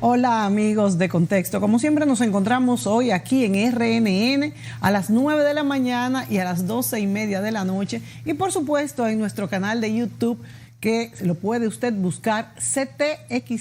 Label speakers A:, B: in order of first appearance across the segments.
A: Hola amigos de Contexto, como siempre nos encontramos hoy aquí en RNN a las 9 de la mañana y a las 12:30 de la noche y por supuesto en nuestro canal de YouTube que lo puede usted buscar CTXT_RD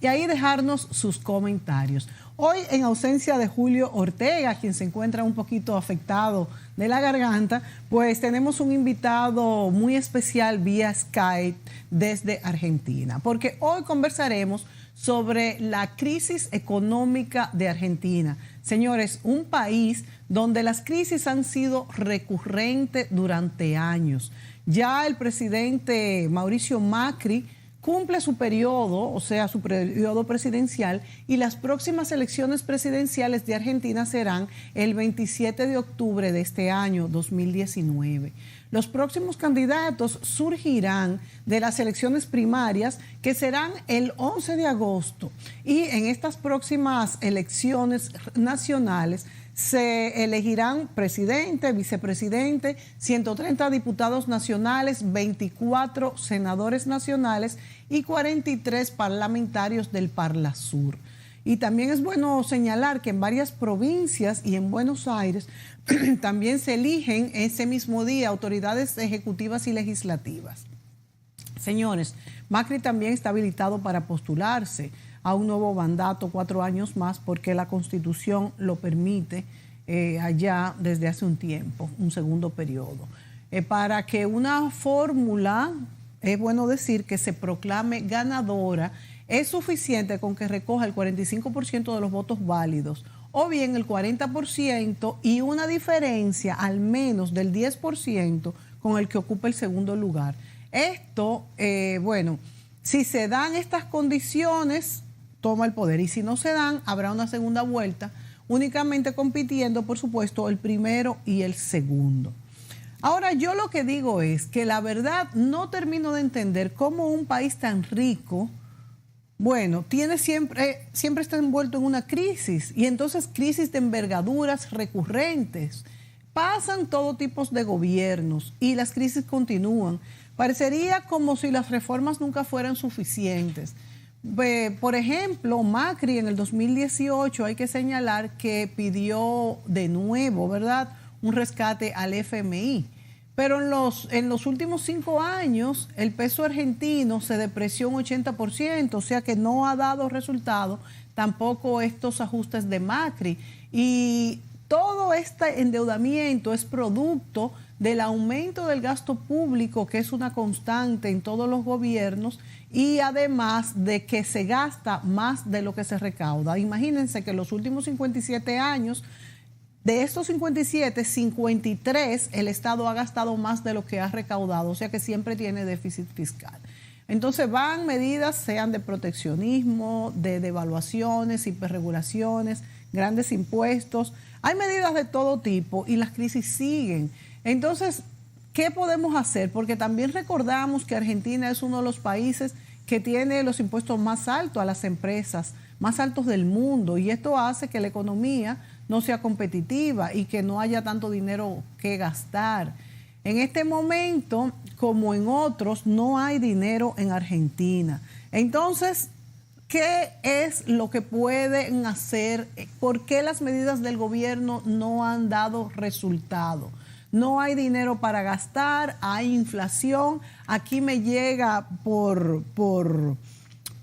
A: y ahí dejarnos sus comentarios. Hoy en ausencia de Julio Ortega, quien se encuentra un poquito afectado de la garganta, pues tenemos un invitado muy especial vía Skype desde Argentina, porque hoy conversaremos sobre la crisis económica de Argentina. Señores, un país donde las crisis han sido recurrentes durante años. Ya el presidente Mauricio Macri cumple su periodo, o sea, su periodo presidencial, y las próximas elecciones presidenciales de Argentina serán el 27 de octubre de este año, 2019. Los próximos candidatos surgirán de las elecciones primarias que serán el 11 de agosto. Y en estas próximas elecciones nacionales se elegirán presidente, vicepresidente, 130 diputados nacionales, 24 senadores nacionales y 43 parlamentarios del Parlasur. Y también es bueno señalar que en varias provincias y en Buenos Aires también se eligen ese mismo día autoridades ejecutivas y legislativas. Señores, Macri también está habilitado para postularse a un nuevo mandato 4 años más porque la Constitución lo permite allá desde hace un tiempo, un segundo periodo. Para que una fórmula, es bueno decir, que se proclame ganadora, es suficiente con que recoja el 45% de los votos válidos o bien el 40% y una diferencia al menos del 10% con el que ocupa el segundo lugar. Esto, bueno, si se dan estas condiciones, toma el poder, y si no se dan, habrá una segunda vuelta, únicamente compitiendo, por supuesto, el primero y el segundo. Ahora, yo lo que digo es que la verdad no termino de entender cómo un país tan rico, bueno, siempre está envuelto en una crisis, y entonces crisis de envergaduras recurrentes. Pasan todo tipo de gobiernos y las crisis continúan. Parecería como si las reformas nunca fueran suficientes. Por ejemplo, Macri en el 2018 hay que señalar que pidió de nuevo, ¿verdad?, un rescate al FMI. Pero en los últimos 5 años el peso argentino se depreció un 80%, o sea que no ha dado resultado tampoco estos ajustes de Macri. Y todo este endeudamiento es producto del aumento del gasto público, que es una constante en todos los gobiernos, y además de que se gasta más de lo que se recauda. Imagínense que en los últimos 57 años, de estos 57, 53 el Estado ha gastado más de lo que ha recaudado, o sea que siempre tiene déficit fiscal. Entonces van medidas, sean de proteccionismo, de devaluaciones, hiperregulaciones, grandes impuestos. Hay medidas de todo tipo y las crisis siguen. Entonces, ¿qué podemos hacer? Porque también recordamos que Argentina es uno de los países que tiene los impuestos más altos a las empresas, más altos del mundo, y esto hace que la economía no sea competitiva y que no haya tanto dinero que gastar. En este momento, como en otros, no hay dinero en Argentina. Entonces, ¿qué es lo que pueden hacer? ¿Por qué las medidas del gobierno no han dado resultado? No hay dinero para gastar, hay inflación. Aquí me llega por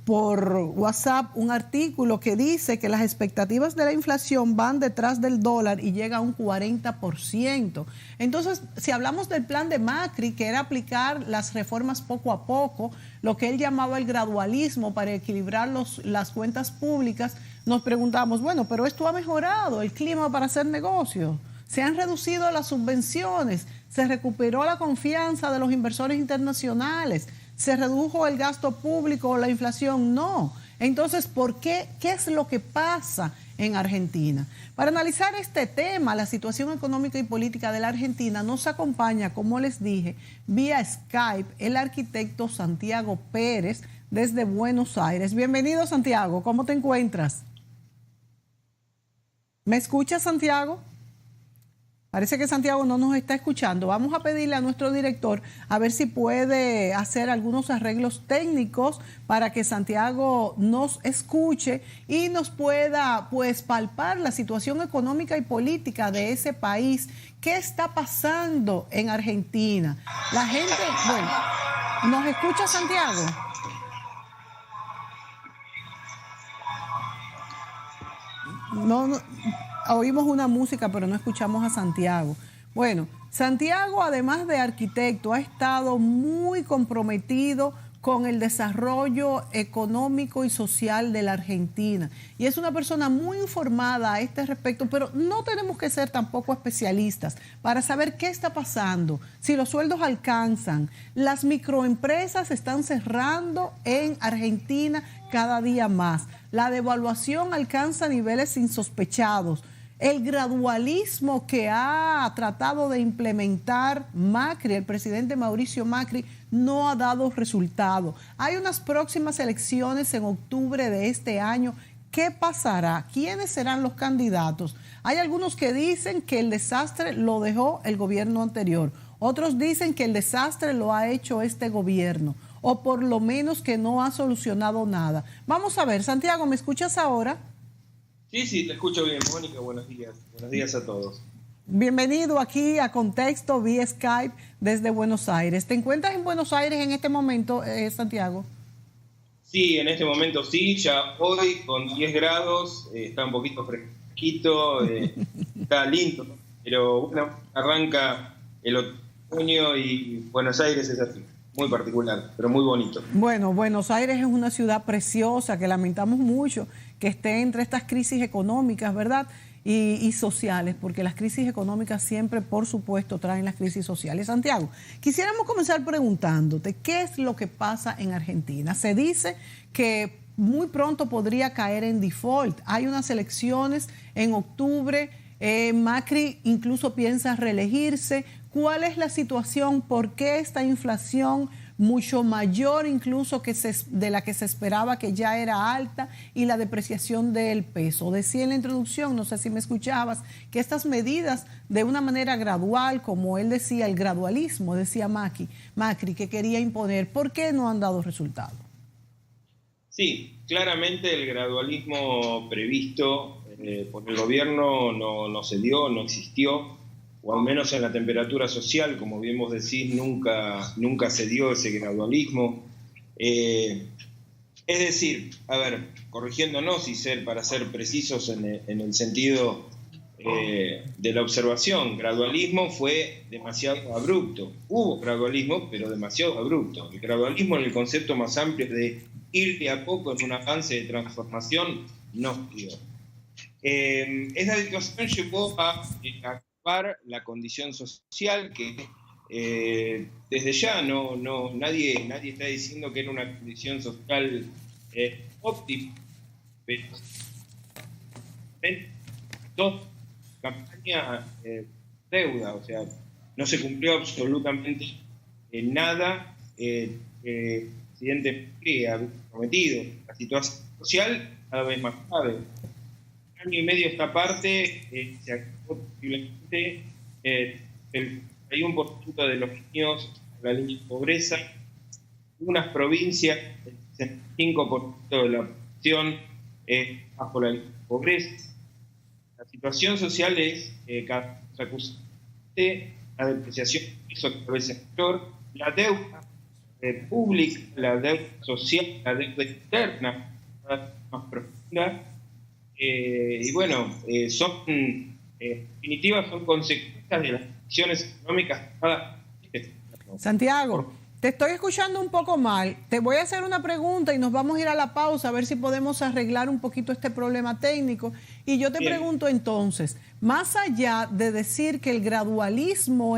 A: WhatsApp un artículo que dice que las expectativas de la inflación van detrás del dólar y llega a un 40%. Entonces, si hablamos del plan de Macri, que era aplicar las reformas poco a poco, lo que él llamaba el gradualismo para equilibrar las cuentas públicas, nos preguntamos, bueno, pero esto ha mejorado el clima para hacer negocios. Se han reducido las subvenciones, se recuperó la confianza de los inversores internacionales, se redujo el gasto público o la inflación. No. Entonces, ¿por qué? ¿Qué es lo que pasa en Argentina? Para analizar este tema, la situación económica y política de la Argentina, nos acompaña, como les dije, vía Skype, el arquitecto Santiago Pérez desde Buenos Aires. Bienvenido, Santiago. ¿Cómo te encuentras? ¿Me escuchas, Santiago? Parece que Santiago no nos está escuchando. Vamos a pedirle a nuestro director a ver si puede hacer algunos arreglos técnicos para que Santiago nos escuche y nos pueda, pues, palpar la situación económica y política de ese país. ¿Qué está pasando en Argentina? La gente, bueno, ¿nos escucha Santiago? No, oímos una música, pero no escuchamos a Santiago. Bueno, Santiago, además de arquitecto, ha estado muy comprometido con el desarrollo económico y social de la Argentina. Y es una persona muy informada a este respecto, pero no tenemos que ser tampoco especialistas para saber qué está pasando, si los sueldos alcanzan. Las microempresas están cerrando en Argentina cada día más. La devaluación alcanza niveles insospechados. El gradualismo que ha tratado de implementar Macri, el presidente Mauricio Macri, no ha dado resultado. Hay unas próximas elecciones en octubre de este año. ¿Qué pasará? ¿Quiénes serán los candidatos? Hay algunos que dicen que el desastre lo dejó el gobierno anterior. Otros dicen que el desastre lo ha hecho este gobierno, o por lo menos que no ha solucionado nada. Vamos a ver, Santiago, ¿me escuchas ahora?
B: Sí, te escucho bien, Mónica. Buenos días. Buenos días a todos.
A: Bienvenido aquí a Contexto vía Skype desde Buenos Aires. ¿Te encuentras en Buenos Aires en este momento, Santiago?
B: Sí, en este momento sí, ya hoy con 10 grados, está un poquito fresquito, está lindo, pero bueno, arranca el otoño y Buenos Aires es así, muy particular, pero muy bonito.
A: Bueno, Buenos Aires es una ciudad preciosa que lamentamos mucho que esté entre estas crisis económicas, ¿verdad? Y sociales, porque las crisis económicas siempre, por supuesto, traen las crisis sociales. Santiago, quisiéramos comenzar preguntándote, ¿qué es lo que pasa en Argentina? Se dice que muy pronto podría caer en default. Hay unas elecciones en octubre, Macri incluso piensa reelegirse. ¿Cuál es la situación? ¿Por qué esta inflación mucho mayor incluso de la que se esperaba, que ya era alta, y la depreciación del peso? Decía en la introducción, no sé si me escuchabas, que estas medidas de una manera gradual, como él decía, el gradualismo, decía Macri, que quería imponer, ¿por qué no han dado resultado?
B: Sí, claramente el gradualismo previsto por el gobierno no se dio, no existió, o al menos en la temperatura social, como bien vos decís, nunca se dio ese gradualismo. Es decir, a ver, corrigiéndonos para ser precisos en el sentido de la observación, gradualismo fue demasiado abrupto. Hubo gradualismo, pero demasiado abrupto. El gradualismo, en el concepto más amplio de ir de a poco en un avance de transformación, no dio. Esa situación llevó a la condición social que desde ya nadie está diciendo que era una condición social óptima, pero dos campaña deuda, o sea, no se cumplió absolutamente nada el presidente Macri había prometido. La situación social cada vez más grave. Año y medio esta parte se agregó posiblemente el 31% de los niños a la línea de pobreza, unas provincias, el 65% de la población bajo la línea de pobreza. La situación social es cada vez acusante, la depreciación eso cada vez es mayor, la deuda pública, la deuda social, la deuda externa cada vez más profunda. Y bueno, en definitiva son consecuencias de las acciones económicas.
A: Santiago, te estoy escuchando un poco mal. Te voy a hacer una pregunta y nos vamos a ir a la pausa a ver si podemos arreglar un poquito este problema técnico. Y yo te pregunto entonces, más allá de decir que el gradualismo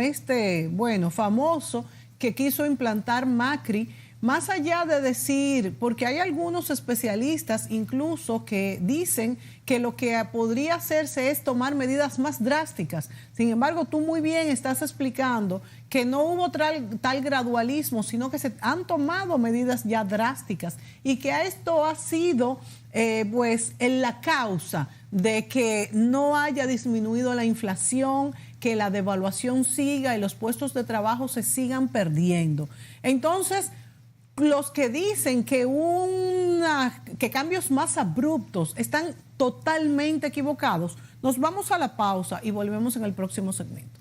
A: famoso que quiso implantar Macri, más allá de decir, porque hay algunos especialistas incluso que dicen que lo que podría hacerse es tomar medidas más drásticas. Sin embargo, tú muy bien estás explicando que no hubo tal gradualismo, sino que se han tomado medidas ya drásticas y que esto ha sido en la causa de que no haya disminuido la inflación, que la devaluación siga y los puestos de trabajo se sigan perdiendo. Entonces, los que dicen que cambios más abruptos están totalmente equivocados. Nos vamos a la pausa y volvemos en el próximo segmento.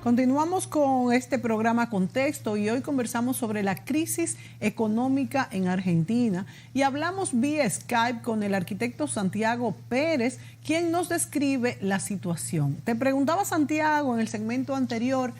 A: Continuamos con este programa Contexto y hoy conversamos sobre la crisis económica en Argentina y hablamos vía Skype con el arquitecto Santiago Pérez, quien nos describe la situación. Te preguntaba, Santiago, en el segmento anterior,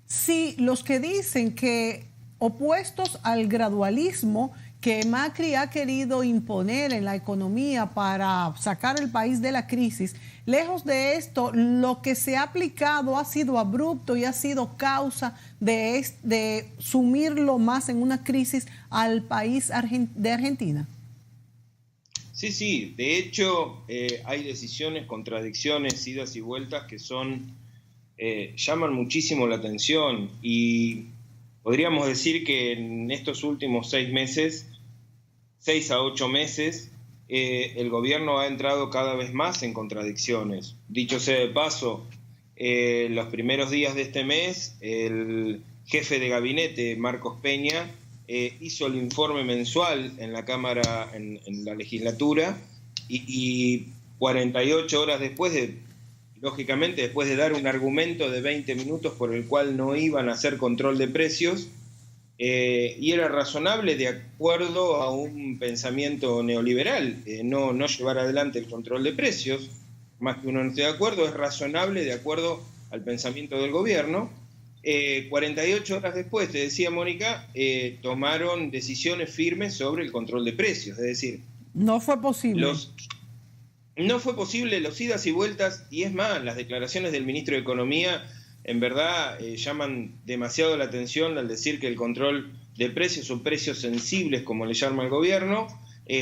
A: si los que dicen que opuestos al gradualismo que Macri ha querido imponer en la economía para sacar el país de la crisis, lejos de esto, lo que se ha aplicado ha sido abrupto y ha sido causa de sumirlo más en una crisis al país de Argentina.
B: Sí, sí. De hecho, hay decisiones, contradicciones, idas y vueltas que llaman muchísimo la atención y podríamos decir que en estos últimos 6 a 8 meses, el gobierno ha entrado cada vez más en contradicciones. Dicho sea de paso, los primeros días de este mes, el jefe de gabinete, Marcos Peña, hizo el informe mensual en la Cámara, en la legislatura, y 48 horas después lógicamente, después de dar un argumento de 20 minutos por el cual no iban a hacer control de precios, y era razonable de acuerdo a un pensamiento neoliberal, no llevar adelante el control de precios, más que uno no esté de acuerdo, es razonable de acuerdo al pensamiento del gobierno. 48 horas después, te decía Mónica, tomaron decisiones firmes sobre el control de precios, es decir...
A: No fue posible.
B: No fue posible los idas y vueltas, y es más, las declaraciones del ministro de Economía en verdad llaman demasiado la atención al decir que el control de precios o precios sensibles, como le llama el gobierno,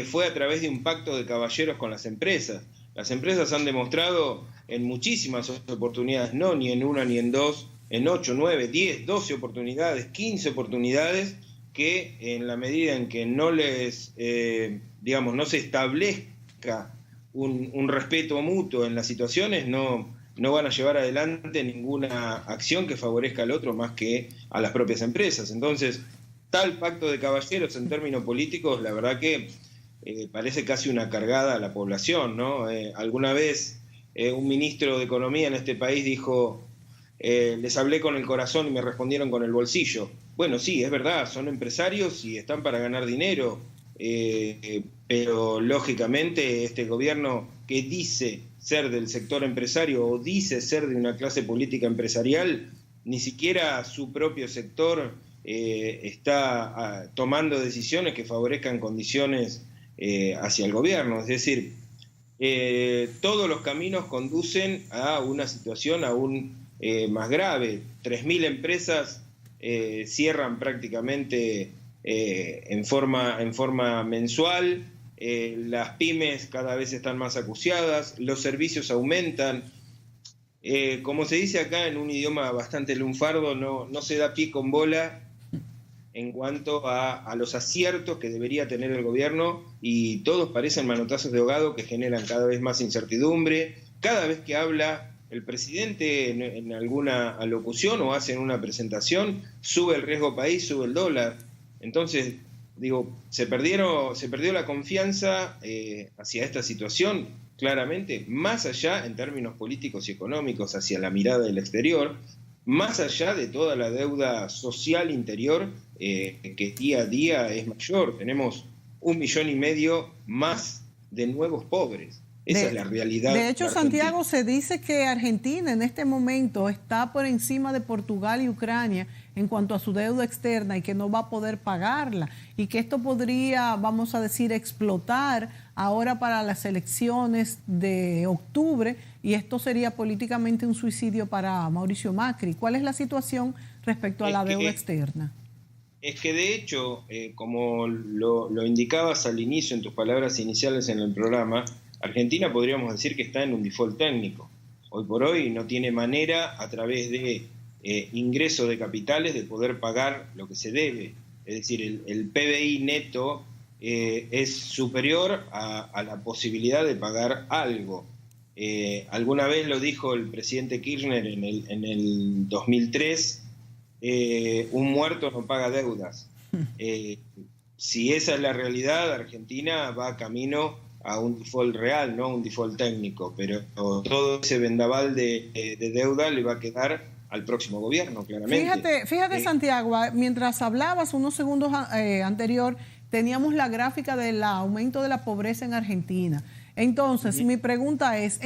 B: fue a través de un pacto de caballeros con las empresas. Las empresas han demostrado en muchísimas oportunidades, no ni en una ni en dos, en 8, 9, 10, 12 oportunidades, 15 oportunidades, que en la medida en que no no se establezca un respeto mutuo en las situaciones, no van a llevar adelante ninguna acción que favorezca al otro más que a las propias empresas. Entonces, tal pacto de caballeros en términos políticos, la verdad que parece casi una cargada a la población, ¿no? Alguna vez un ministro de Economía en este país dijo, les hablé con el corazón y me respondieron con el bolsillo. Bueno, sí, es verdad, son empresarios y están para ganar dinero, pero lógicamente este gobierno que dice ser del sector empresario o dice ser de una clase política empresarial, ni siquiera su propio sector está tomando decisiones que favorezcan condiciones hacia el gobierno. Es decir, todos los caminos conducen a una situación aún más grave. 3.000 empresas cierran prácticamente en forma mensual, las pymes cada vez están más acuciadas, los servicios aumentan. Como se dice acá en un idioma bastante lunfardo, no se da pie con bola en cuanto a los aciertos que debería tener el gobierno, y todos parecen manotazos de ahogado que generan cada vez más incertidumbre. Cada vez que habla el presidente en alguna alocución o hace una presentación, sube el riesgo país, sube el dólar. Entonces, se perdió la confianza hacia esta situación, claramente, más allá en términos políticos y económicos, hacia la mirada del exterior, más allá de toda la deuda social interior que día a día es mayor. Tenemos 1,5 millones más de nuevos pobres. Esa es la realidad.
A: De hecho, Santiago, se dice que Argentina en este momento está por encima de Portugal y Ucrania en cuanto a su deuda externa y que no va a poder pagarla, y que esto podría, vamos a decir, explotar ahora para las elecciones de octubre, y esto sería políticamente un suicidio para Mauricio Macri. ¿Cuál es la situación respecto a la deuda externa?
B: Es que de hecho, como lo indicabas al inicio en tus palabras iniciales en el programa, Argentina podríamos decir que está en un default técnico. hoy por hoy no tiene manera a través de ingreso de capitales de poder pagar lo que se debe. Es decir, el PBI neto es superior a la posibilidad de pagar algo. Alguna vez lo dijo el presidente Kirchner en el 2003, un muerto no paga deudas. Si esa es la realidad, Argentina va camino a un default real, no a un default técnico, pero todo ese vendaval de deuda le va a quedar al próximo gobierno, claramente.
A: Fíjate Santiago, mientras hablabas unos segundos anterior, teníamos la gráfica del aumento de la pobreza en Argentina. Entonces, mi pregunta es,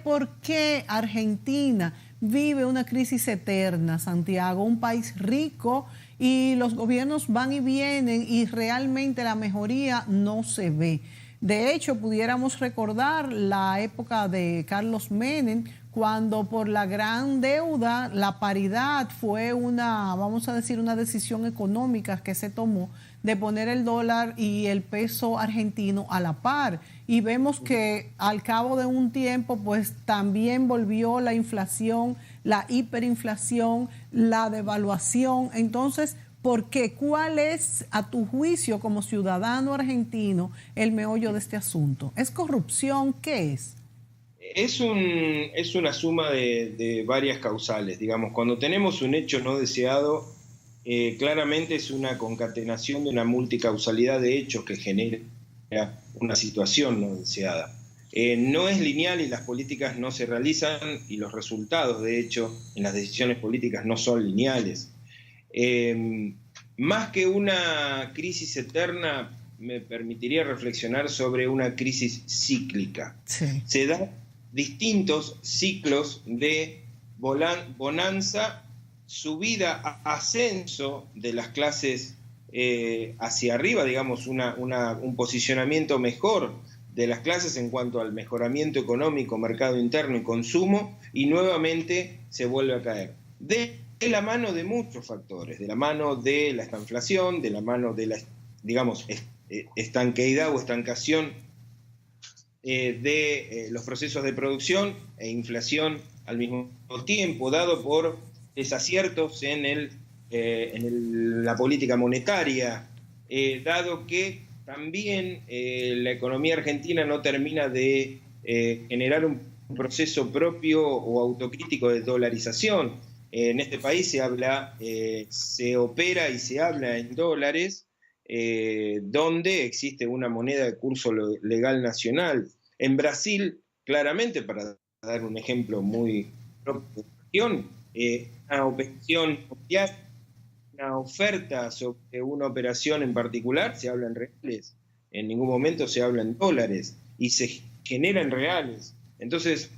A: ¿por qué Argentina vive una crisis eterna, Santiago? Un país rico y los gobiernos van y vienen y realmente la mejoría no se ve. De hecho, pudiéramos recordar la época de Carlos Menem, cuando por la gran deuda, la paridad fue vamos a decir, una decisión económica que se tomó de poner el dólar y el peso argentino a la par. Y vemos que al cabo de un tiempo, pues también volvió la inflación, la hiperinflación, la devaluación. Entonces, ¿por qué? ¿Cuál es, a tu juicio, como ciudadano argentino, el meollo de este asunto? ¿Es corrupción? ¿Qué es?
B: Es una suma de varias causales. Digamos, cuando tenemos un hecho no deseado, claramente es una concatenación de una multicausalidad de hechos que genera una situación no deseada. No es lineal y las políticas no se realizan y los resultados, de hecho, en las decisiones políticas no son lineales. Más que una crisis eterna, me permitiría reflexionar sobre una crisis cíclica. Sí. Se dan distintos ciclos de bonanza, subida, ascenso de las clases hacia arriba, digamos, un posicionamiento mejor de las clases en cuanto al mejoramiento económico, mercado interno y consumo, y nuevamente se vuelve a caer. De la mano de muchos factores, de la mano de la estanflación, de la mano de la, digamos, estanqueidad o estancación de los procesos de producción e inflación al mismo tiempo, dado por desaciertos en la política monetaria, dado que también la economía argentina no termina de generar un proceso propio o autocrítico de dolarización. En este país se opera y se habla en dólares, donde existe una moneda de curso legal nacional. En Brasil, claramente, para dar un ejemplo muy propio de la región, una operación mundial, una oferta sobre una operación en particular, se habla en reales, en ningún momento se habla en dólares, y se genera en reales. Entonces,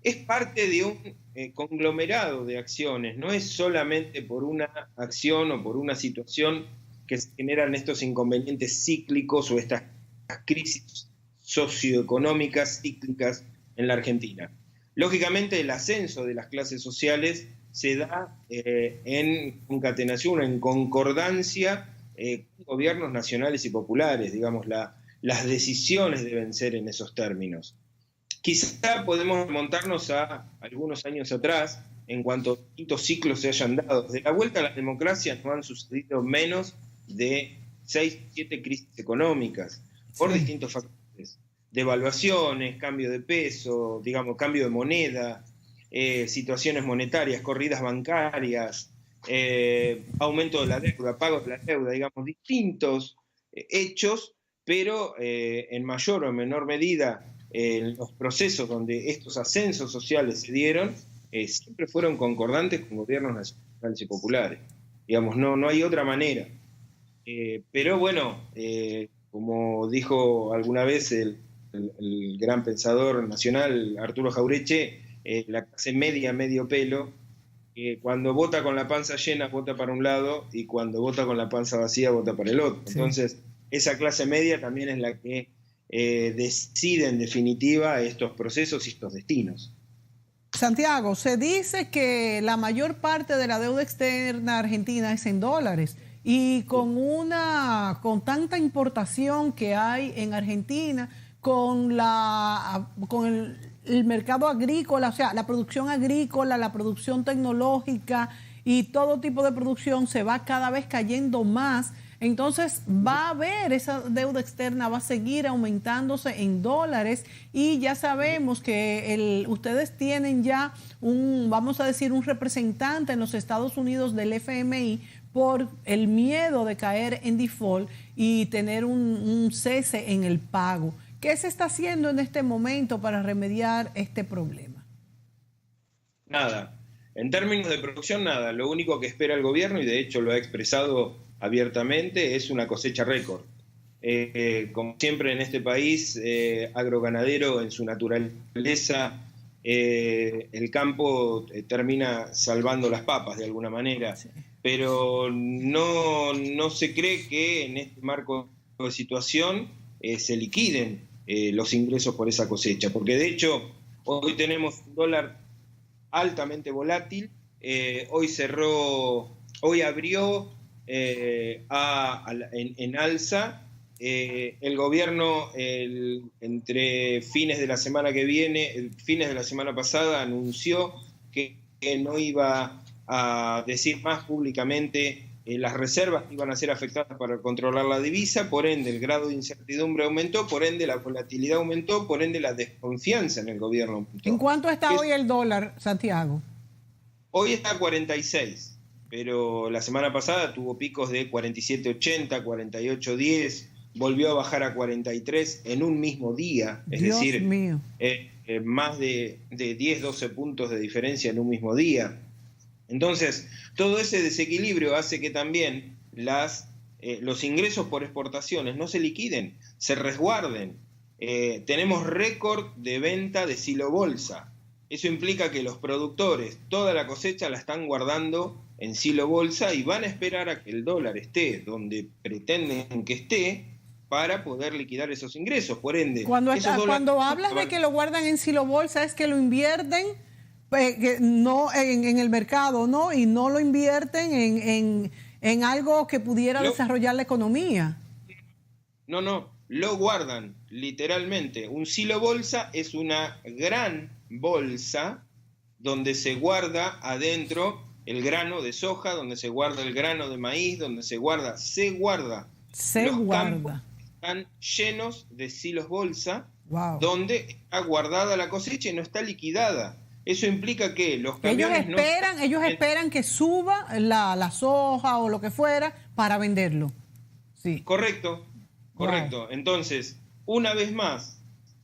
B: es parte de un conglomerado de acciones, no es solamente por una acción o por una situación que se generan estos inconvenientes cíclicos o estas crisis socioeconómicas cíclicas en la Argentina. Lógicamente, el ascenso de las clases sociales se da en concatenación, en concordancia con gobiernos nacionales y populares, digamos, las decisiones deben ser en esos términos. Quizá podemos remontarnos a algunos años atrás, en cuanto distintos ciclos se hayan dado. Desde la vuelta a la democracia no han sucedido menos de 6 o 7 crisis económicas por distintos factores. Devaluaciones, cambio de peso, digamos, cambio de moneda, situaciones monetarias, corridas bancarias, aumento de la deuda, pagos de la deuda, digamos, distintos hechos, pero en mayor o menor medida los procesos donde estos ascensos sociales se dieron siempre fueron concordantes con gobiernos nacionales y populares. Digamos, no hay otra manera. Pero bueno, como dijo alguna vez el gran pensador nacional Arturo Jauretche, la clase media, medio pelo, cuando vota con la panza llena, vota para un lado, y cuando vota con la panza vacía, vota para el otro. Sí. Entonces, esa clase media también es la que decide en definitiva estos procesos y estos destinos.
A: Santiago, se dice que la mayor parte de la deuda externa argentina es en dólares, y con tanta importación que hay en Argentina, con el mercado agrícola, o sea, la producción agrícola, la producción tecnológica y todo tipo de producción se va cada vez cayendo más. Entonces va a haber esa deuda externa, va a seguir aumentándose en dólares y ya sabemos que ustedes tienen ya vamos a decir, un representante en los Estados Unidos del FMI por el miedo de caer en default y tener un cese en el pago. ¿Qué se está haciendo en este momento para remediar este problema?
B: Nada. En términos de producción, nada. Lo único que espera el gobierno, y de hecho lo ha expresado abiertamente, es una cosecha récord. Como siempre en este país, agroganadero en su naturaleza, el campo termina salvando las papas de alguna manera. Sí. Pero no se cree que en este marco de situación se liquiden los ingresos por esa cosecha, porque de hecho hoy tenemos un dólar altamente volátil, hoy abrió en alza, el gobierno entre fines de la semana que viene, fines de la semana pasada anunció que no iba a decir más públicamente las reservas que iban a ser afectadas para controlar la divisa, por ende el grado de incertidumbre aumentó, por ende la volatilidad aumentó, por ende la desconfianza en el gobierno aumentó.
A: ¿En cuánto está hoy el dólar, Santiago?
B: Hoy está a 46, pero la semana pasada tuvo picos de 47.80, 48.10, volvió a bajar a 43 en un mismo día, es
A: Dios
B: decir,
A: mío.
B: Más de 10, 12 puntos de diferencia en un mismo día. Entonces, todo ese desequilibrio hace que también los ingresos por exportaciones no se liquiden, se resguarden. Tenemos récord de venta de silo bolsa. Eso implica que los productores toda la cosecha la están guardando en silo bolsa y van a esperar a que el dólar esté donde pretenden que esté para poder liquidar esos ingresos. Por ende,
A: cuando hablas de que lo guardan en silo bolsa, es que lo invierten no en el mercado, ¿no? Y no lo invierten en algo que pudiera desarrollar la economía.
B: No, lo guardan literalmente. Un silo bolsa es una gran bolsa donde se guarda adentro el grano de soja, donde se guarda el grano de maíz, donde se guarda. Los campos están llenos de silos bolsa, wow, donde está guardada la cosecha y no está liquidada. Eso implica que los camiones
A: ellos esperan que suba la soja o lo que fuera para venderlo. Sí.
B: Correcto. Wow. Entonces, una vez más,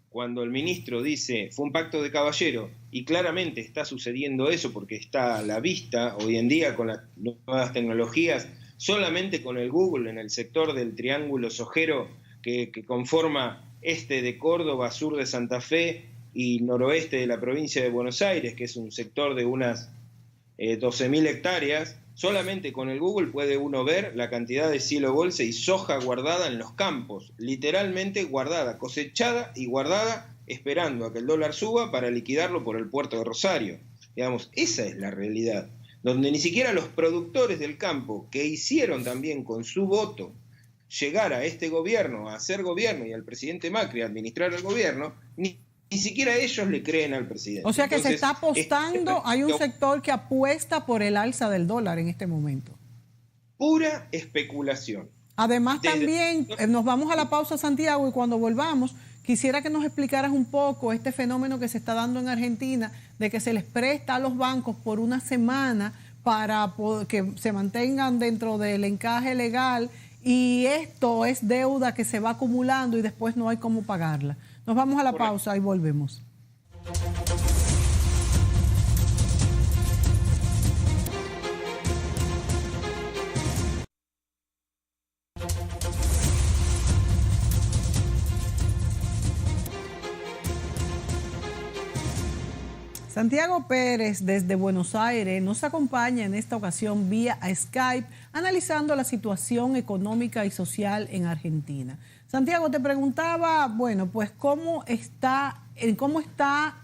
B: cuando el ministro dice fue un pacto de caballero, y claramente está sucediendo eso porque está a la vista hoy en día con las nuevas tecnologías, solamente con el Google en el sector del triángulo sojero que conforma este de Córdoba, sur de Santa Fe y noroeste de la provincia de Buenos Aires, que es un sector de unas 12.000 hectáreas, solamente con el Google puede uno ver la cantidad de silo bolsa y soja guardada en los campos, literalmente guardada, cosechada y guardada, esperando a que el dólar suba para liquidarlo por el puerto de Rosario. Digamos, esa es la realidad, donde ni siquiera los productores del campo, que hicieron también con su voto llegar a este gobierno, a hacer gobierno y al presidente Macri a administrar el gobierno, ni siquiera ellos le creen al presidente.
A: O sea que entonces, se está apostando, hay un sector que apuesta por el alza del dólar en este momento.
B: Pura especulación.
A: Además también, nos vamos a la pausa, Santiago, y cuando volvamos, quisiera que nos explicaras un poco este fenómeno que se está dando en Argentina, de que se les presta a los bancos por una semana para que se mantengan dentro del encaje legal, y esto es deuda que se va acumulando y después no hay cómo pagarla. Nos vamos a la pausa y volvemos. Santiago Pérez desde Buenos Aires nos acompaña en esta ocasión vía Skype analizando la situación económica y social en Argentina. Santiago, te preguntaba, bueno, pues cómo está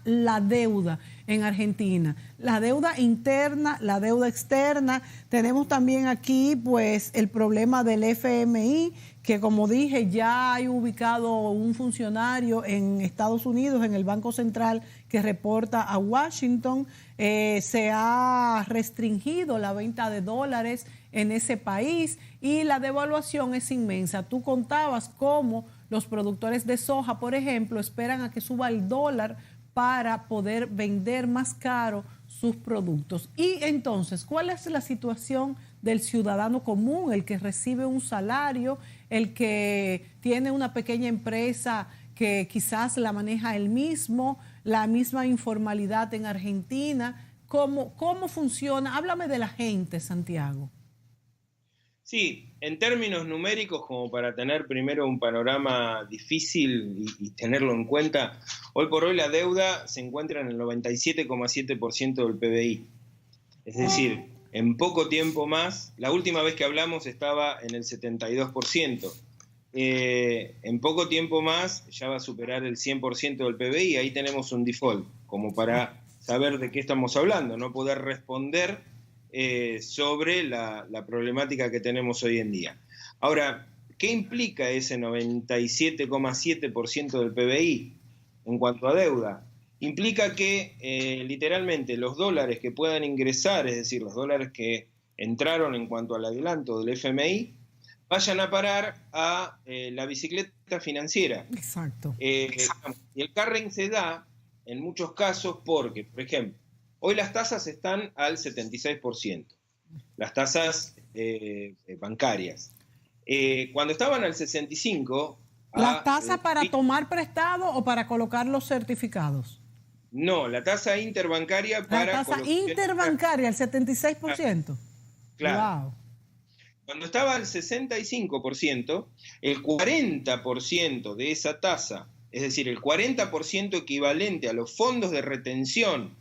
A: la deuda en Argentina. La deuda interna, la deuda externa. Tenemos también aquí pues el problema del FMI, que como dije ya hay ubicado un funcionario en Estados Unidos, en el Banco Central, que reporta a Washington. Se ha restringido la venta de dólares en ese país y la devaluación es inmensa. Tú contabas cómo los productores de soja, por ejemplo, esperan a que suba el dólar para poder vender más caro sus productos. Y entonces, ¿cuál es la situación del ciudadano común, el que recibe un salario, el que tiene una pequeña empresa que quizás la maneja él mismo, la misma informalidad en Argentina? ¿Cómo funciona? Háblame de la gente, Santiago.
B: Sí, en términos numéricos, como para tener primero un panorama difícil y tenerlo en cuenta, hoy por hoy la deuda se encuentra en el 97,7% del PBI. Es decir, en poco tiempo más, la última vez que hablamos estaba en el 72%. En poco tiempo más ya va a superar el 100% del PBI, ahí tenemos un default, como para saber de qué estamos hablando, no poder responder sobre la problemática que tenemos hoy en día. Ahora, ¿qué implica ese 97,7% del PBI en cuanto a deuda? Implica que literalmente los dólares que puedan ingresar, es decir, los dólares que entraron en cuanto al adelanto del FMI, vayan a parar a la bicicleta financiera.
A: Exacto.
B: Y el carring se da en muchos casos porque, por ejemplo, hoy las tasas están al 76%, las tasas bancarias. Cuando estaban al 65%...
A: ¿La tasa para tomar prestado o para colocar los certificados?
B: No, la tasa interbancaria para...
A: La tasa interbancaria, el 76%.
B: Claro.
A: Wow.
B: Cuando estaba al 65%, el 40% de esa tasa, es decir, el 40% equivalente a los fondos de retención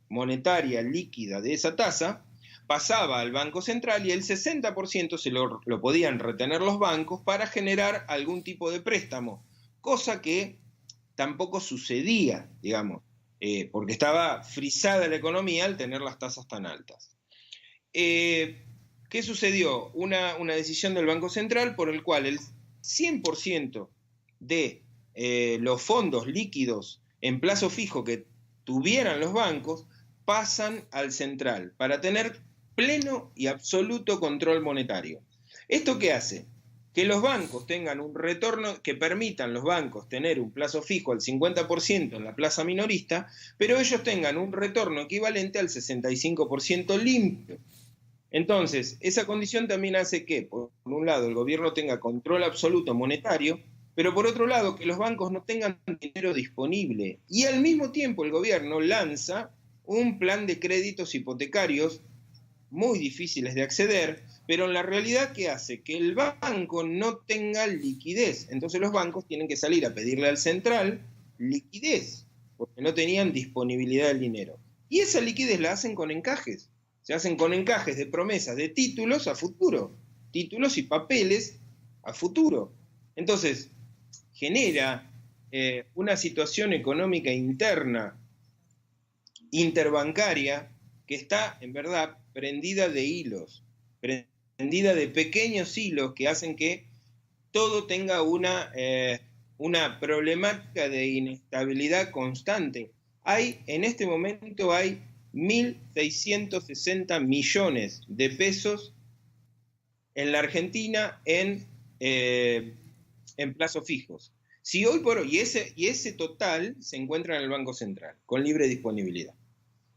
B: monetaria líquida de esa tasa, pasaba al Banco Central y el 60% se lo podían retener los bancos para generar algún tipo de préstamo, cosa que tampoco sucedía, digamos, porque estaba frisada la economía al tener las tasas tan altas. ¿Qué sucedió? Una decisión del Banco Central por el cual el 100% de los fondos líquidos en plazo fijo que tuvieran los bancos pasan al central para tener pleno y absoluto control monetario. ¿Esto qué hace? Que los bancos tengan un retorno, que permitan los bancos tener un plazo fijo al 50% en la plaza minorista, pero ellos tengan un retorno equivalente al 65% limpio. Entonces, esa condición también hace que, por un lado, el gobierno tenga control absoluto monetario, pero por otro lado, que los bancos no tengan dinero disponible. Y al mismo tiempo el gobierno lanza un plan de créditos hipotecarios muy difíciles de acceder, pero en la realidad, ¿qué hace? Que el banco no tenga liquidez. Entonces los bancos tienen que salir a pedirle al central liquidez, porque no tenían disponibilidad del dinero. Y esa liquidez la hacen con encajes. Se hacen con encajes de promesas de títulos a futuro, títulos y papeles a futuro. Entonces, genera una situación económica interna, interbancaria, que está, en verdad, prendida de hilos, prendida de pequeños hilos que hacen que todo tenga una problemática de inestabilidad constante. En este momento hay 1.660 millones de pesos en la Argentina en plazos fijos. Si hoy por hoy, y ese total se encuentra en el Banco Central, con libre disponibilidad.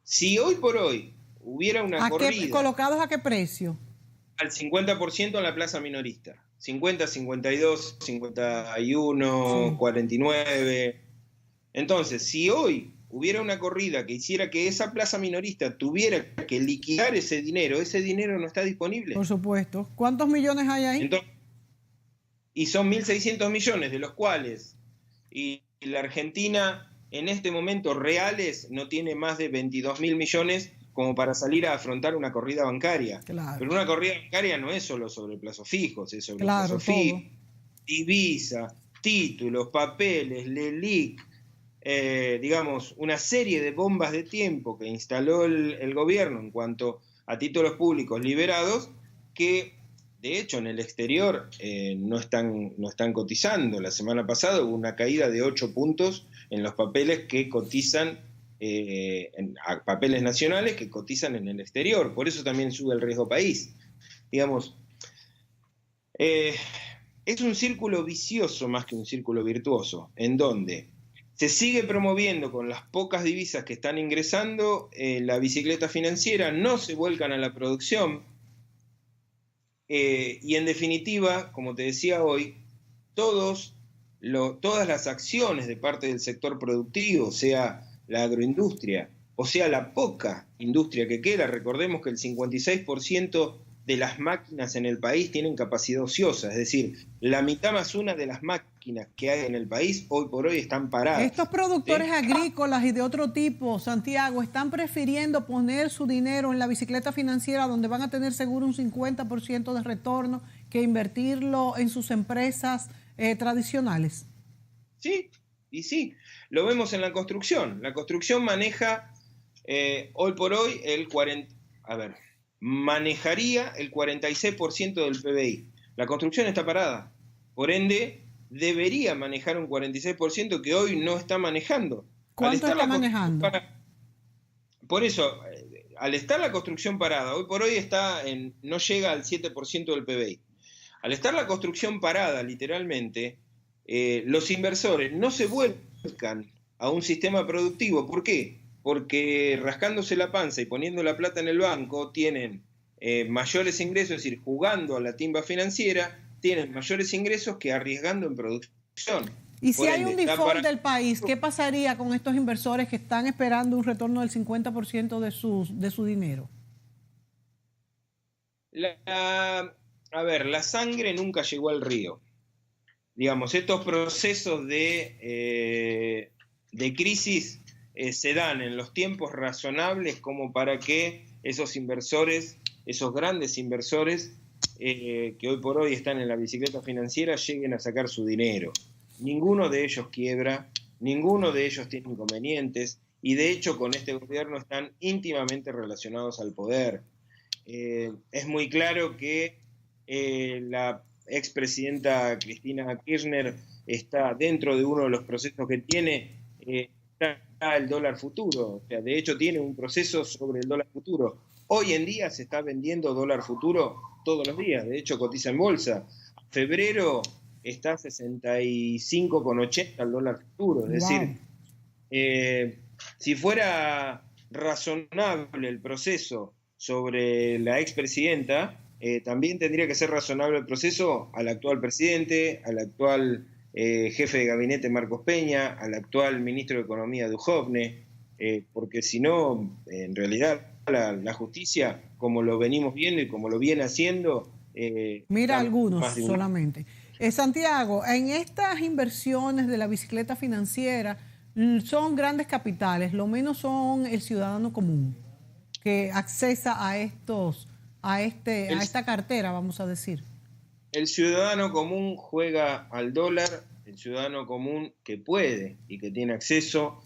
B: Si hoy por hoy hubiera una corrida...
A: ¿Colocados a qué precio?
B: Al 50% en la plaza minorista. 50, 52, 51, 49. Entonces, si hoy hubiera una corrida que hiciera que esa plaza minorista tuviera que liquidar ese dinero no está disponible.
A: Por supuesto. ¿Cuántos millones hay ahí?
B: Entonces, y son 1.600 millones, de los cuales y la Argentina en este momento reales no tiene más de 22.000 millones como para salir a afrontar una corrida bancaria.
A: Claro.
B: Pero una corrida bancaria no es solo sobre plazos fijos, es sobre
A: claro,
B: plazos fijos, divisa, títulos, papeles, LELIC, digamos, una serie de bombas de tiempo que instaló el gobierno en cuanto a títulos públicos liberados, que de hecho en el exterior no están cotizando. La semana pasada hubo una caída de 8 puntos en los papeles que cotizan, papeles nacionales que cotizan en el exterior. Por eso también sube el riesgo país. Digamos, es un círculo vicioso más que un círculo virtuoso, en donde se sigue promoviendo con las pocas divisas que están ingresando, la bicicleta financiera, no se vuelcan a la producción, y en definitiva, como te decía hoy, todas las acciones de parte del sector productivo, sea la agroindustria, o sea la poca industria que queda, recordemos que el 56% de las máquinas en el país tienen capacidad ociosa, es decir, la mitad más una de las máquinas que hay en el país hoy por hoy están paradas.
A: Estos productores agrícolas y de otro tipo, Santiago, están prefiriendo poner su dinero en la bicicleta financiera donde van a tener seguro un 50% de retorno que invertirlo en sus empresas tradicionales.
B: Sí, y sí, lo vemos en la construcción. La construcción maneja hoy por hoy manejaría el 46% del PBI. La construcción está parada. Por ende, debería manejar un 46% que hoy no está manejando.
A: ¿Cuánto está manejando?
B: Por eso, al estar la construcción parada, hoy por hoy no llega al 7% del PBI. Al estar la construcción parada, literalmente, los inversores no se vuelcan a un sistema productivo. ¿Por qué? Porque rascándose la panza y poniendo la plata en el banco tienen mayores ingresos, es decir, jugando a la timba financiera, tienen mayores ingresos que arriesgando en producción.
A: Y si hay un default del país, ¿qué pasaría con estos inversores que están esperando un retorno del 50% de su dinero?
B: La sangre nunca llegó al río. Digamos, estos procesos de crisis se dan en los tiempos razonables como para que esos inversores, esos grandes inversores que hoy por hoy están en la bicicleta financiera, lleguen a sacar su dinero. Ninguno de ellos quiebra, ninguno de ellos tiene inconvenientes, y de hecho con este gobierno están íntimamente relacionados al poder. Es muy claro que la expresidenta Cristina Kirchner está dentro de uno de los procesos que tiene, está el dólar futuro, o sea, de hecho tiene un proceso sobre el dólar futuro. Hoy en día se está vendiendo dólar futuro todos los días, de hecho cotiza en bolsa. Febrero está a 65,80 el dólar futuro, es decir, si fuera razonable el proceso sobre la expresidenta, también tendría que ser razonable el proceso al actual presidente, al actual jefe de gabinete Marcos Peña, al actual ministro de Economía Duhovne, porque si no, en realidad la justicia, como lo venimos viendo y como lo viene haciendo...
A: Mira algunos solamente. Santiago, en estas inversiones de la bicicleta financiera son grandes capitales, lo menos son el ciudadano común que accesa a esta cartera, vamos a decir.
B: El ciudadano común juega al dólar, el ciudadano común que puede y que tiene acceso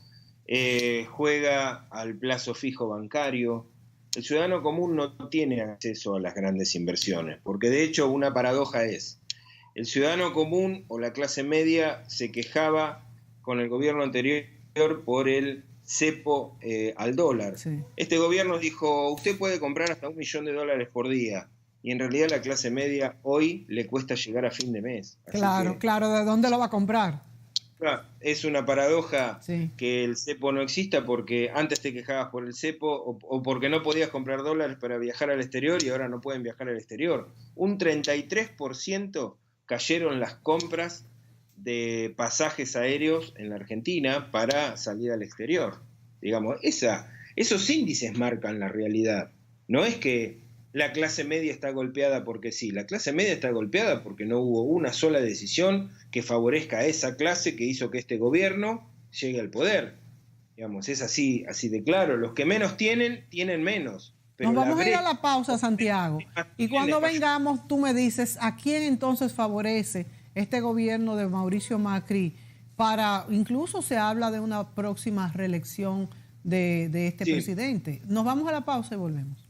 B: juega al plazo fijo bancario. El ciudadano común no tiene acceso a las grandes inversiones, porque de hecho una paradoja es, el ciudadano común o la clase media se quejaba con el gobierno anterior por el cepo al dólar. Sí. Este gobierno dijo, usted puede comprar hasta $1 millón por día, y en realidad la clase media hoy le cuesta llegar a fin de mes.
A: Claro, ¿de dónde lo va a comprar?
B: Es una paradoja que el cepo no exista, porque antes te quejabas por el cepo o porque no podías comprar dólares para viajar al exterior y ahora no pueden viajar al exterior. Un 33% cayeron las compras de pasajes aéreos en la Argentina para salir al exterior. Digamos, esos índices marcan la realidad. No es que la clase media está golpeada porque sí, la clase media está golpeada porque no hubo una sola decisión que favorezca a esa clase que hizo que este gobierno llegue al poder. Digamos, es así de claro. Los que menos tienen menos.
A: Pero nos vamos a ir a la pausa, Santiago. Y cuando vengamos, tú me dices a quién entonces favorece este gobierno de Mauricio Macri incluso se habla de una próxima reelección de este presidente. Nos vamos a la pausa y volvemos.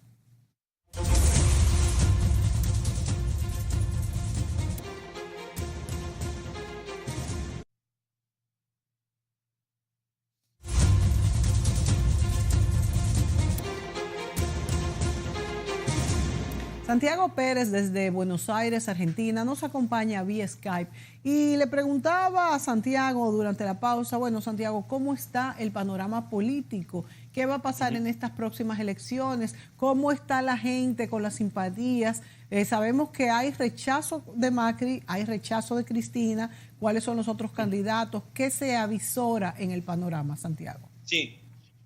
A: Santiago Pérez desde Buenos Aires, Argentina, nos acompaña vía Skype y le preguntaba a Santiago durante la pausa, bueno, Santiago, ¿cómo está el panorama político? ¿Qué va a pasar en estas próximas elecciones? ¿Cómo está la gente con las simpatías? Sabemos que hay rechazo de Macri, hay rechazo de Cristina. ¿Cuáles son los otros candidatos? ¿Qué se avisora en el panorama, Santiago?
B: Sí,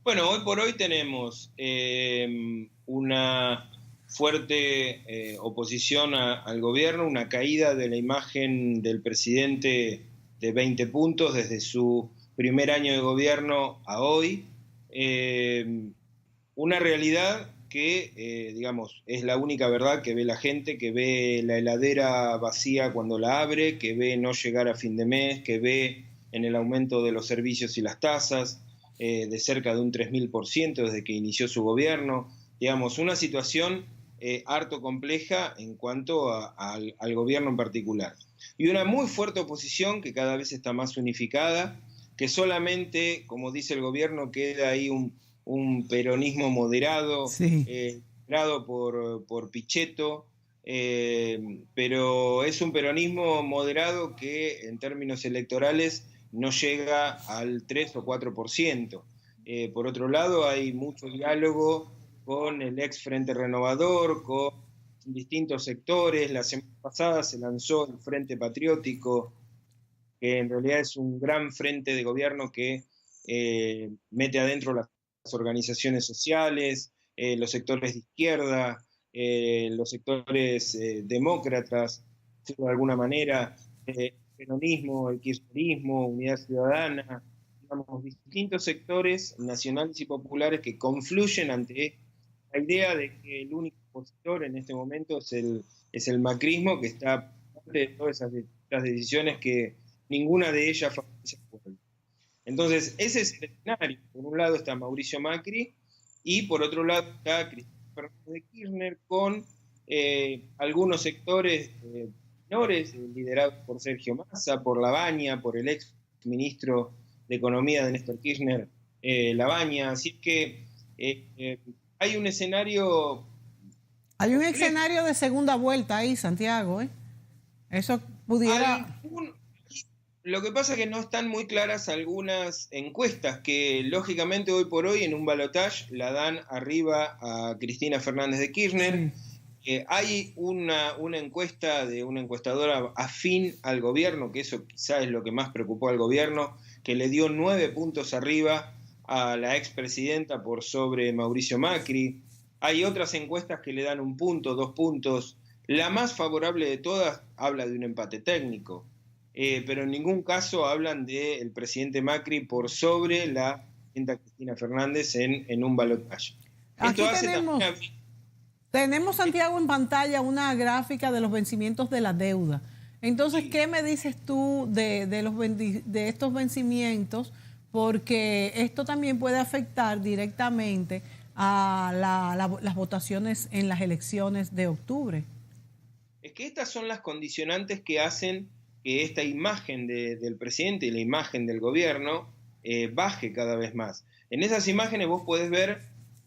B: bueno, hoy por hoy tenemos una fuerte oposición al gobierno, una caída de la imagen del presidente de 20 puntos desde su primer año de gobierno a hoy. Una realidad que, digamos, es la única verdad que ve la gente, que ve la heladera vacía cuando la abre, que ve no llegar a fin de mes, que ve en el aumento de los servicios y las tasas de cerca de un 3.000% desde que inició su gobierno. Digamos, una situación harto compleja en cuanto al gobierno en particular. Y una muy fuerte oposición que cada vez está más unificada, que solamente, como dice el gobierno, queda ahí un peronismo moderado, moderado por Pichetto, pero es un peronismo moderado que en términos electorales no llega al 3 o 4%. Por otro lado, hay mucho diálogo con el ex Frente Renovador, con distintos sectores. La semana pasada se lanzó el Frente Patriótico, que en realidad es un gran frente de gobierno que mete adentro las organizaciones sociales, los sectores de izquierda, los sectores demócratas, de alguna manera, el peronismo, el kirchnerismo, Unidad Ciudadana, digamos, distintos sectores nacionales y populares que confluyen ante la idea de que el único opositor en este momento es el macrismo, que está de todas esas decisiones que ninguna de ellas favorece al pueblo. Entonces, ese es el escenario. Por un lado está Mauricio Macri y por otro lado está Cristina Fernández de Kirchner con algunos sectores menores liderados por Sergio Massa, por Labaña, por el ex ministro de Economía de Néstor Kirchner, Labaña. Así que hay un escenario...
A: Hay un escenario de segunda vuelta ahí, Santiago, ¿eh? Eso pudiera...
B: Lo que pasa es que no están muy claras algunas encuestas que, lógicamente, hoy por hoy en un balotaje la dan arriba a Cristina Fernández de Kirchner. Hay una encuesta de una encuestadora afín al gobierno, que eso quizá es lo que más preocupó al gobierno, que le dio 9 puntos arriba a la expresidenta por sobre Mauricio Macri. Hay otras encuestas que le dan 1 punto, 2 puntos. La más favorable de todas habla de un empate técnico, pero en ningún caso hablan del presidente Macri por sobre la presidenta Cristina Fernández en un balotaje.
A: Aquí tenemos, Santiago, en pantalla una gráfica de los vencimientos de la deuda. Entonces, ¿qué me dices tú de estos vencimientos? Porque esto también puede afectar directamente a las votaciones en las elecciones de octubre.
B: Es que estas son las condicionantes que hacen que esta imagen del presidente y la imagen del gobierno baje cada vez más. En esas imágenes vos podés ver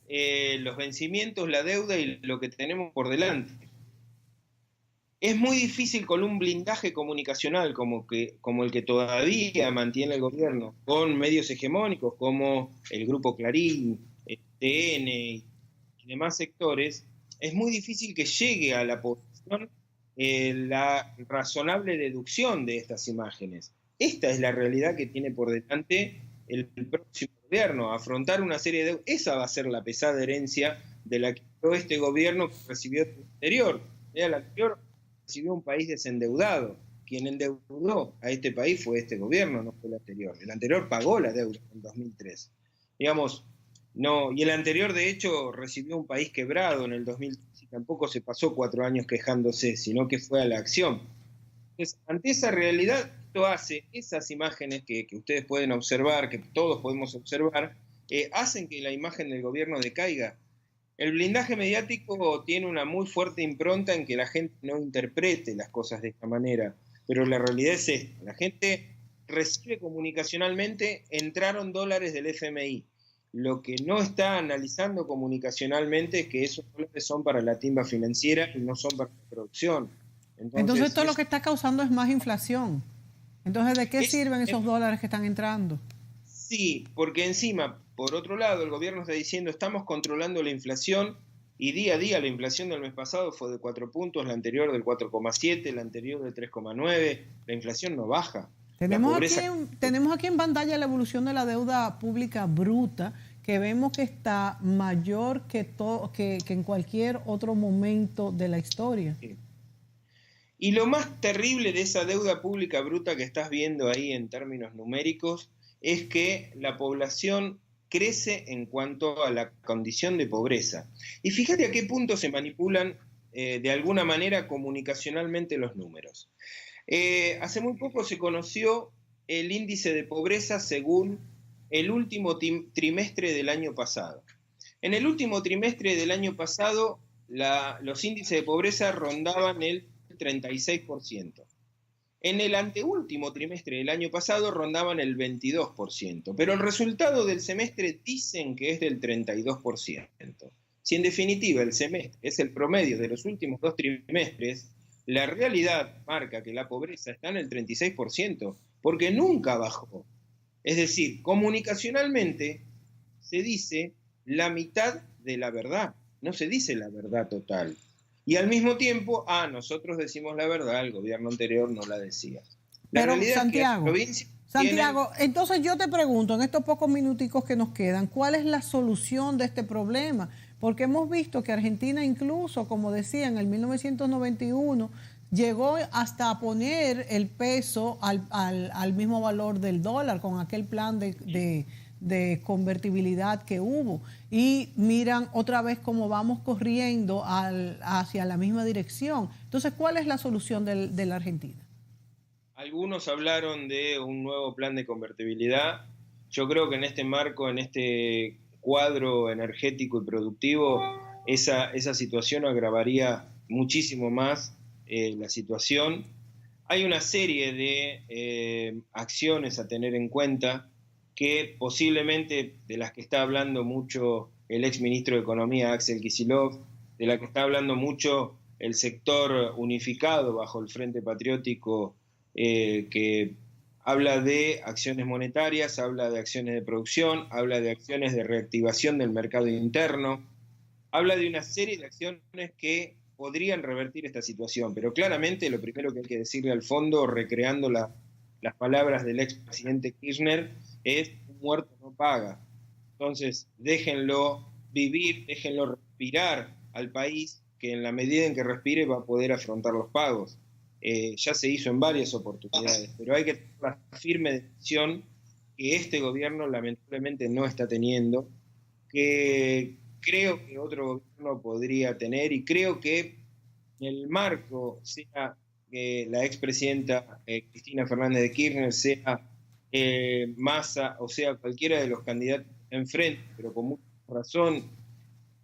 B: los vencimientos, la deuda y lo que tenemos por delante. Es muy difícil con un blindaje comunicacional como el que todavía mantiene el gobierno, con medios hegemónicos como el Grupo Clarín, el TN y demás sectores, es muy difícil que llegue a la población la razonable deducción de estas imágenes. Esta es la realidad que tiene por delante el próximo gobierno, afrontar una serie de... Esa va a ser la pesada herencia de la que este gobierno recibió el anterior. El anterior recibió un país desendeudado. Quien endeudó a este país fue este gobierno, no fue el anterior. El anterior pagó la deuda en 2003. Digamos, no, y el anterior, de hecho, recibió un país quebrado en el 2003 y tampoco se pasó 4 años quejándose, sino que fue a la acción. Entonces, ante esa realidad, esto hace esas imágenes que ustedes pueden observar, que todos podemos observar, hacen que la imagen del gobierno decaiga. El blindaje mediático tiene una muy fuerte impronta en que la gente no interprete las cosas de esta manera, pero la realidad es esta. La gente recibe comunicacionalmente, entraron dólares del FMI. Lo que no está analizando comunicacionalmente es que esos dólares son para la timba financiera y no son para la producción.
A: Entonces esto lo que está causando es más inflación. Entonces, ¿de qué sirven esos dólares que están entrando?
B: Sí, porque encima, por otro lado, el gobierno está diciendo estamos controlando la inflación y día a día la inflación del mes pasado fue de 4 puntos, la anterior del 4,7, la anterior del 3,9, la inflación no baja.
A: Tenemos aquí en pantalla la evolución de la deuda pública bruta, que vemos que está mayor que en cualquier otro momento de la historia.
B: Sí. Y lo más terrible de esa deuda pública bruta que estás viendo ahí en términos numéricos es que la población crece en cuanto a la condición de pobreza. Y fíjate a qué punto se manipulan de alguna manera comunicacionalmente los números. Hace muy poco se conoció el índice de pobreza según el último trimestre del año pasado. En el último trimestre del año pasado, los índices de pobreza rondaban el 36%. En el anteúltimo trimestre del año pasado rondaban el 22%, pero el resultado del semestre dicen que es del 32%. Si en definitiva el semestre es el promedio de los últimos 2 trimestres, la realidad marca que la pobreza está en el 36%, porque nunca bajó. Es decir, comunicacionalmente se dice la mitad de la verdad, no se dice la verdad total. Y al mismo tiempo, nosotros decimos la verdad, el gobierno anterior no la decía.
A: Pero Santiago, entonces yo te pregunto, en estos pocos minuticos que nos quedan, ¿cuál es la solución de este problema? Porque hemos visto que Argentina incluso, como decía, en el 1991, llegó hasta a poner el peso al mismo valor del dólar con aquel plan de convertibilidad que hubo, y miran otra vez cómo vamos corriendo hacia la misma dirección. Entonces, ¿cuál es la solución de la Argentina?
B: Algunos hablaron de un nuevo plan de convertibilidad. Yo creo que en este marco, en este cuadro energético y productivo, esa situación agravaría muchísimo más la situación. Hay una serie de acciones a tener en cuenta que posiblemente de las que está hablando mucho el exministro de Economía Axel Kicillof, de la que está hablando mucho el sector unificado bajo el Frente Patriótico, que habla de acciones monetarias, habla de acciones de producción, habla de acciones de reactivación del mercado interno, habla de una serie de acciones que podrían revertir esta situación, pero claramente lo primero que hay que decirle al fondo, recreando las palabras del expresidente Kirchner, es un muerto no paga. Entonces, déjenlo vivir, déjenlo respirar al país, que en la medida en que respire va a poder afrontar los pagos. Ya se hizo en varias oportunidades, pero hay que tener la firme decisión que este gobierno lamentablemente no está teniendo, que creo que otro gobierno podría tener, y creo que el marco, sea la expresidenta Cristina Fernández de Kirchner, sea Massa, o sea cualquiera de los candidatos enfrente, pero con mucha razón,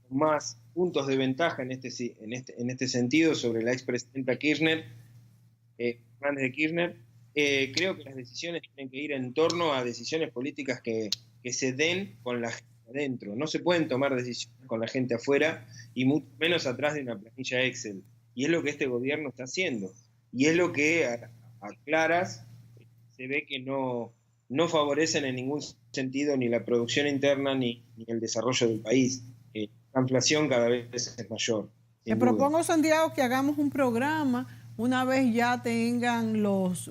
B: con más puntos de ventaja en este sentido sobre la expresidenta Kirchner, Fernández de Kirchner, creo que las decisiones tienen que ir en torno a decisiones políticas que se den con la gente adentro. No se pueden tomar decisiones con la gente afuera, y mucho menos atrás de una planilla Excel. Y es lo que este gobierno está haciendo. Y es lo que a claras se ve que no favorecen en ningún sentido ni la producción interna ni el desarrollo del país. La inflación cada vez es mayor.
A: Te propongo, Santiago, que hagamos un programa una vez ya tengan los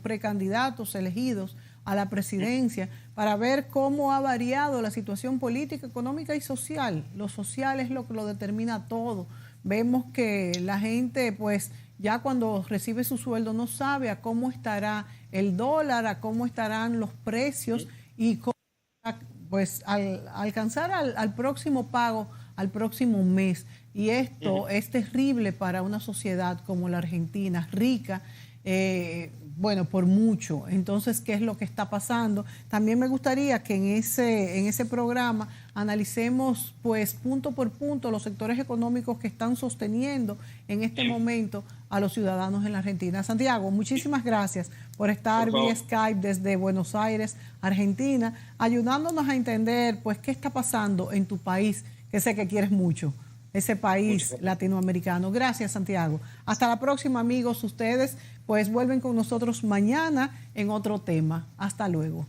A: precandidatos elegidos a la presidencia, para ver cómo ha variado la situación política, económica y social. Lo social es lo que lo determina todo. Vemos que la gente, pues, ya cuando recibe su sueldo no sabe a cómo estará el dólar, a cómo estarán los precios, y cómo, pues, al alcanzar al próximo pago, al próximo mes. Y esto es terrible para una sociedad como la Argentina, rica bueno, por mucho. Entonces, ¿qué es lo que está pasando? También me gustaría que en ese programa analicemos, pues, punto por punto los sectores económicos que están sosteniendo en este momento a los ciudadanos en la Argentina. Santiago, muchísimas gracias por estar vía Skype desde Buenos Aires, Argentina, ayudándonos a entender, pues, qué está pasando en tu país, que sé que quieres mucho, ese país latinoamericano. Gracias, Santiago. Hasta la próxima, amigos. Ustedes pues vuelven con nosotros mañana en otro tema. Hasta luego.